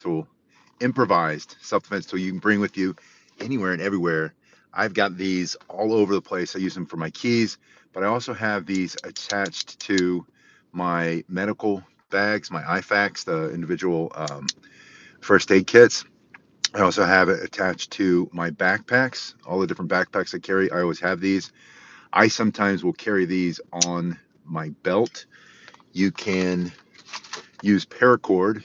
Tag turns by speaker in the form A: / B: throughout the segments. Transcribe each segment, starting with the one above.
A: tool, improvised self-defense tool you can bring with you anywhere and everywhere. I've got these all over the place. I use them for my keys, but I also have these attached to my medical bags, my IFAKs, the individual first aid kits. I also have it attached to my backpacks, all the different backpacks I carry. I always have these. I sometimes will carry these on my belt. You can use paracord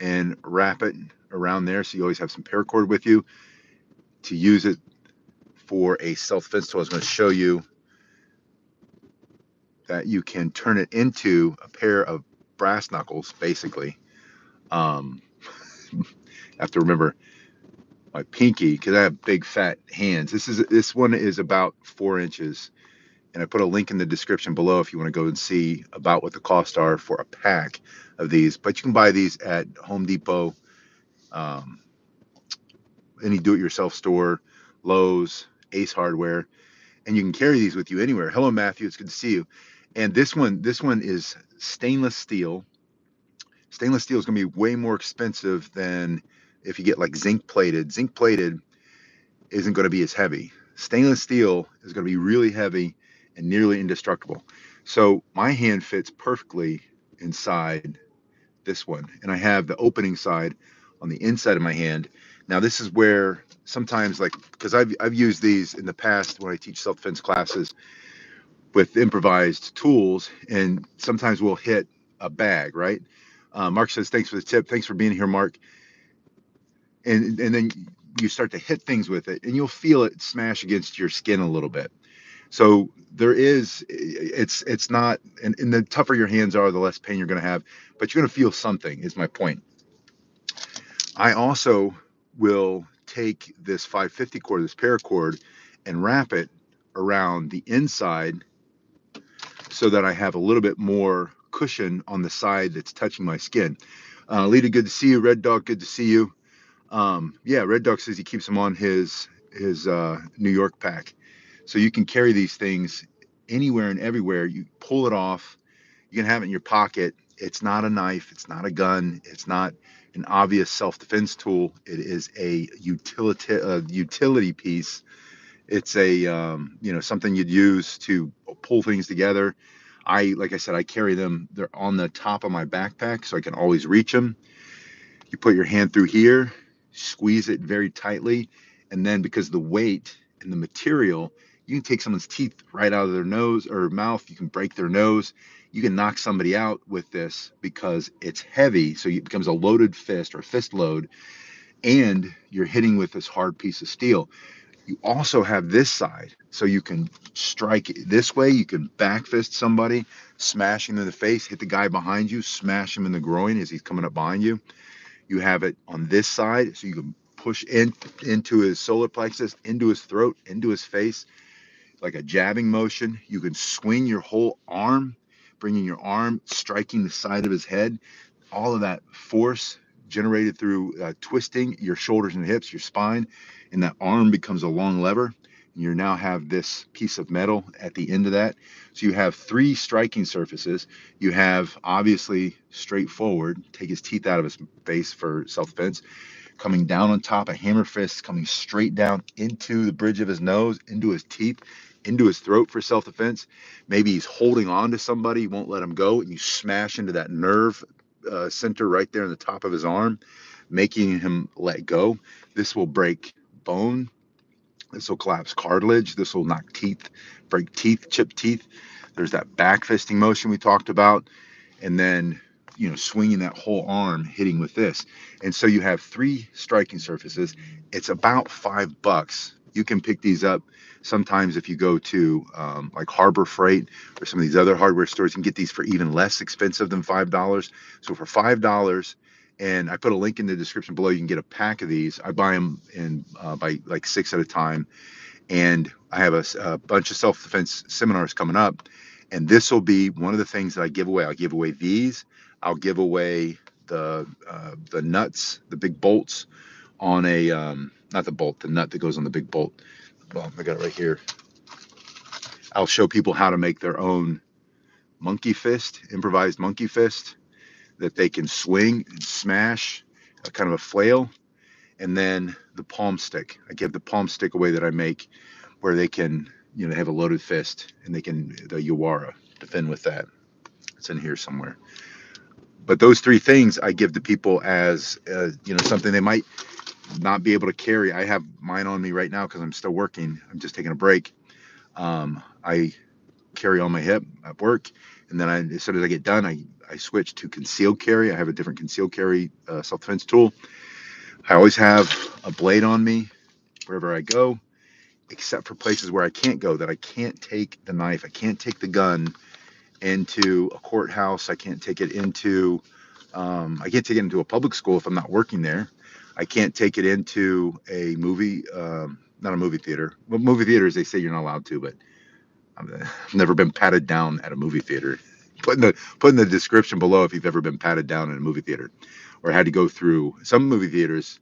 A: and wrap it around there so you always have some paracord with you to use it for a self-defense tool. I was going to show you that you can turn it into a pair of brass knuckles, basically. Um, I have to remember my pinky because I have big fat hands. This one is about 4 inches, and I put a link in the description below if you want to go and see about what the costs are for a pack of these. But you can buy these at Home Depot, um, any do-it-yourself store, Lowe's, Ace Hardware, and you can carry these with you anywhere. Hello, Matthew. It's good to see you. And this one is stainless steel. Stainless steel is going to be way more expensive than if you get like zinc plated. Zinc plated isn't going to be as heavy. Stainless steel is going to be really heavy and nearly indestructible. So my hand fits perfectly inside this one, and I have the opening side on the inside of my hand. Now this is where sometimes, like, because I've used these in the past when I teach self-defense classes with improvised tools, and sometimes we'll hit a bag, right? Mark says, thanks for the tip. Thanks for being here, Mark. And then you start to hit things with it, and you'll feel it smash against your skin a little bit. So it's not, and the tougher your hands are, the less pain you're going to have, but you're going to feel something, is my point. I also will take this 550 cord, this paracord, and wrap it around the inside so that I have a little bit more cushion on the side that's touching my skin. Lita, good to see you. Red Dog, good to see you. Yeah, Red Dog says he keeps them on his New York pack. So you can carry these things anywhere and everywhere. You pull it off. You can have it in your pocket. It's not a knife. It's not a gun. It's not an obvious self-defense tool. It is a utility piece. It's a something you'd use to pull things together. Like I said, I carry them. They're on the top of my backpack, so I can always reach them. You put your hand through here, squeeze it very tightly, and then because of the weight and the material, you can take someone's teeth right out of their nose or mouth. You can break their nose. You can knock somebody out with this because it's heavy, so it becomes a loaded fist or fist load, and you're hitting with this hard piece of steel. You also have this side, so you can strike it this way. You can back fist somebody, smash him in the face, hit the guy behind you, smash him in the groin as he's coming up behind you. You have it on this side, so you can push into his solar plexus, into his throat, into his face, like a jabbing motion. You can swing your whole arm, bringing your arm, striking the side of his head. All of that force generated through twisting your shoulders and hips, your spine, and that arm becomes a long lever. And you now have this piece of metal at the end of that. So you have three striking surfaces. You have obviously straightforward, take his teeth out of his face for self-defense, coming down on top, a hammer fist coming straight down into the bridge of his nose, into his teeth, into his throat for self-defense. Maybe he's holding on to somebody, won't let him go, and you smash into that nerve center right there in the top of his arm, making him let go. This will break bone. This will collapse cartilage. This will knock teeth, break teeth, chip teeth. There's that back fisting motion we talked about. And then, swinging that whole arm, hitting with this. And so you have three striking surfaces. It's about $5. You can pick these up sometimes if you go to like Harbor Freight or some of these other hardware stores. You can get these for even less expensive than $5. So for $5, and I put a link in the description below, you can get a pack of these. I buy them in by like 6 at a time. And I have a bunch of self-defense seminars coming up, and this will be one of the things that I give away. I'll give away these. I'll give away the nuts, the big bolts on a not the bolt, the nut that goes on the big bolt. Well, I got it right here. I'll show people how to make their own monkey fist, improvised monkey fist that they can swing and smash. a kind of a flail, and then the palm stick. I give the palm stick away that I make, where they can, they have a loaded fist, and they can, the Yawara, defend with that. It's in here somewhere. But those three things I give to people as, something they might not be able to carry. I have mine on me right now because I'm still working. I'm just taking a break. I carry on my hip at work, and then as soon as I get done, I switch to concealed carry. I have a different concealed carry self-defense tool. I always have a blade on me wherever I go, except for places where I can't go, that I can't take the knife, I can't take the gun into a courthouse, I can't take it into a public school if I'm not working there. I can't take it into a movie, not a movie theater. Well, movie theaters, they say you're not allowed to, but I've never been patted down at a movie theater. Put in the description below if you've ever been patted down in a movie theater, or had to go through. Some movie theaters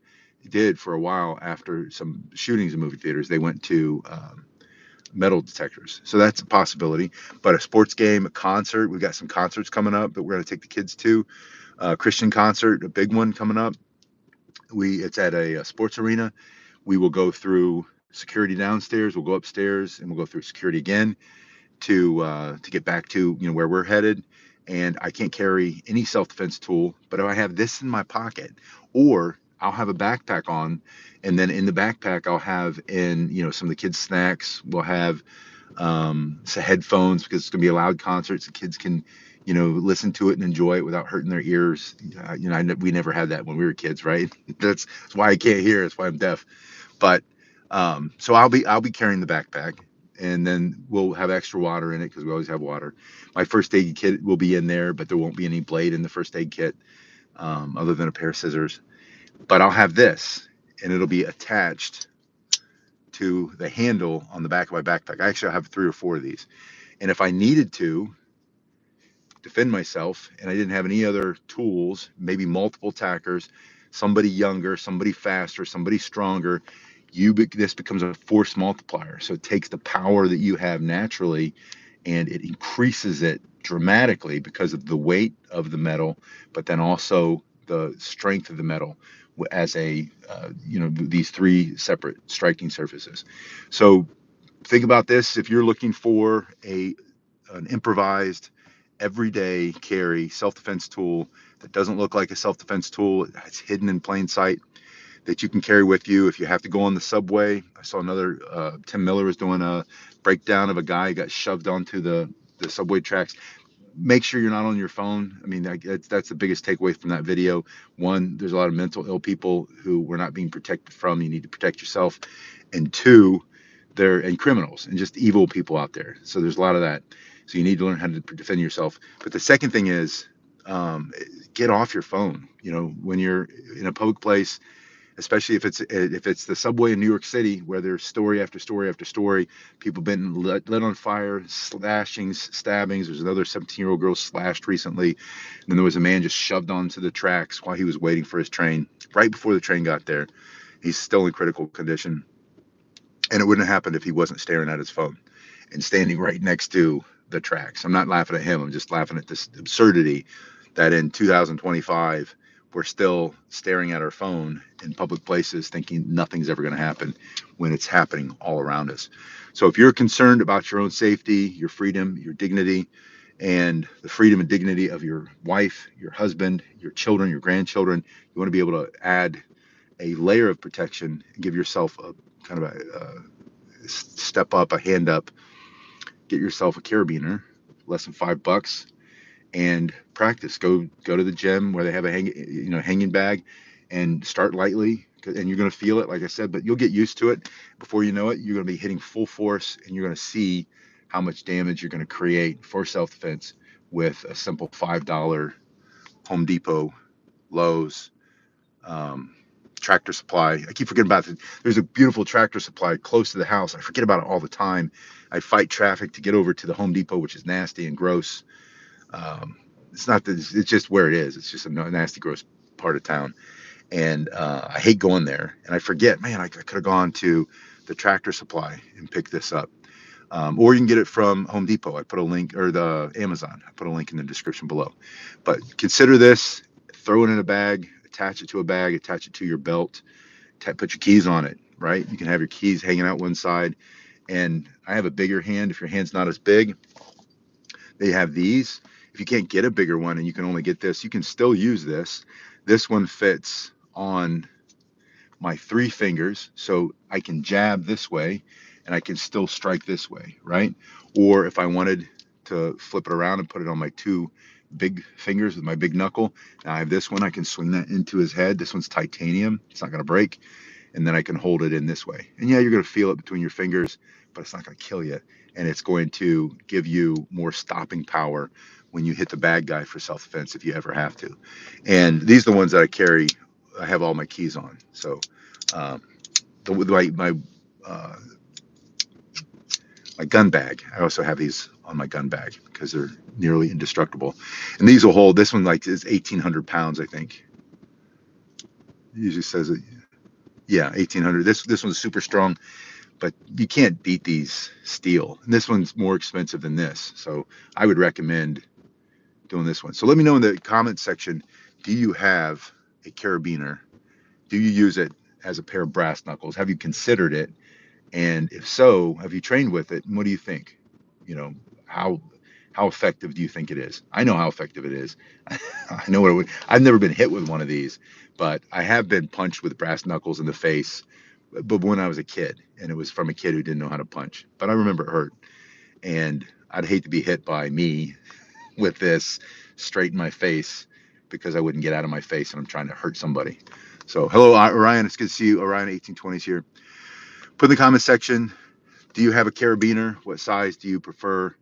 A: did for a while after some shootings in movie theaters. They went to metal detectors, so that's a possibility. But a sports game, a concert, we've got some concerts coming up that we're going to take the kids to. Christian concert, a big one coming up. It's at a sports arena. We will go through security downstairs. We'll go upstairs and we'll go through security again to get back to where we're headed. And I can't carry any self-defense tool, but if I have this in my pocket, or I'll have a backpack on, and then in the backpack I'll have in some of the kids' snacks. We'll have some headphones because it's going to be a loud concert. So kids can listen to it and enjoy it without hurting their ears. We never had that when we were kids, right? That's why I can't hear. That's why I'm deaf. But so I'll be carrying the backpack, and then we'll have extra water in it because we always have water. My first aid kit will be in there, but there won't be any blade in the first aid kit other than a pair of scissors. But I'll have this, and it'll be attached to the handle on the back of my backpack. I actually have 3 or 4 of these, and if I needed to defend myself and I didn't have any other tools, maybe multiple tackers, somebody younger, somebody faster, somebody stronger, this becomes a force multiplier. So it takes the power that you have naturally and it increases it dramatically because of the weight of the metal, but then also the strength of the metal as these 3 separate striking surfaces. So think about this. If you're looking for an improvised everyday carry self-defense tool that doesn't look like a self-defense tool, it's hidden in plain sight, that you can carry with you if you have to go on the subway. I saw another Tim Miller was doing a breakdown of a guy who got shoved onto the subway tracks. Make sure you're not on your phone. I mean, that's the biggest takeaway from that video. One, there's a lot of mental ill people who we're not being protected from. You need to protect yourself. And 2, and criminals and just evil people out there. So there's a lot of that. So you need to learn how to defend yourself. But the second thing is get off your phone. When you're in a public place, especially if it's the subway in New York City, where there's story after story after story, people been lit on fire, slashings, stabbings. There's another 17-year-old girl slashed recently, and then there was a man just shoved onto the tracks while he was waiting for his train. Right before the train got there, he's still in critical condition. And it wouldn't have happened if he wasn't staring at his phone and standing right next to the tracks. I'm not laughing at him. I'm just laughing at this absurdity that in 2025, we're still staring at our phone in public places thinking nothing's ever going to happen when it's happening all around us. So if you're concerned about your own safety, your freedom, your dignity, and the freedom and dignity of your wife, your husband, your children, your grandchildren, you want to be able to add a layer of protection and give yourself a kind of a step up, a hand up. Get yourself a carabiner, less than $5, and practice. Go to the gym where they have a hanging bag, and start lightly. And you're going to feel it, like I said, but you'll get used to it. Before you know it, you're going to be hitting full force, and you're going to see how much damage you're going to create for self-defense with a simple $5 Home Depot, Lowe's, Tractor Supply. I keep forgetting about it. There's a beautiful Tractor Supply close to the house. I forget about it all the time. I fight traffic to get over to the Home Depot, which is nasty and gross. It's not that it's just where it is. It's just a nasty, gross part of town. And I hate going there. And I forget, man, I could have gone to the Tractor Supply and picked this up. Or you can get it from Home Depot. I put a link, or the Amazon. I put a link in the description below. But consider this, throw it in a bag, attach it to a bag, attach it to your belt, put your keys on it, right? You can have your keys hanging out one side. And I have a bigger hand. If your hand's not as big, they have these. If you can't get a bigger one and you can only get this, you can still use this. This one fits on my 3 fingers, so I can jab this way and I can still strike this way, right? Or if I wanted to flip it around and put it on my 2 big fingers with my big knuckle, now I have this one, I can swing that into his head. This one's titanium, it's not going to break. And then I can hold it in this way. And yeah, you're going to feel it between your fingers, but it's not going to kill you. And it's going to give you more stopping power when you hit the bad guy for self-defense if you ever have to. And these are the ones that I carry. I have all my keys on. So um, uh, my gun bag. I also have these on my gun bag because they're nearly indestructible. And these will hold. This one like is 1,800 pounds, I think. It usually says it. Yeah, 1,800. This one's super strong, but you can't beat these steel. And this one's more expensive than this, so I would recommend doing this one. So let me know in the comment section. Do you have a carabiner? Do you use it as a pair of brass knuckles? Have you considered it? And if so, have you trained with it? And what do you think? You know, how how effective do you think it is? I know how effective it is. I know what it would. I've never been hit with one of these, but I have been punched with brass knuckles in the face. But when I was a kid, and it was from a kid who didn't know how to punch. But I remember it hurt, and I'd hate to be hit by me with this straight in my face because I wouldn't get out of my face, and I'm trying to hurt somebody. So, hello, Orion. It's good to see you. Orion 1820s here. Put in the comment section, do you have a carabiner? What size do you prefer?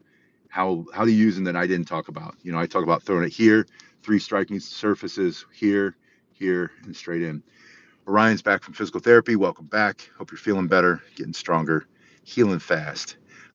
A: How do you use them that I didn't talk about? You know, I talk about throwing it here, 3 striking surfaces here, here, and straight in. Orion's back from physical therapy. Welcome back. Hope you're feeling better, getting stronger, healing fast.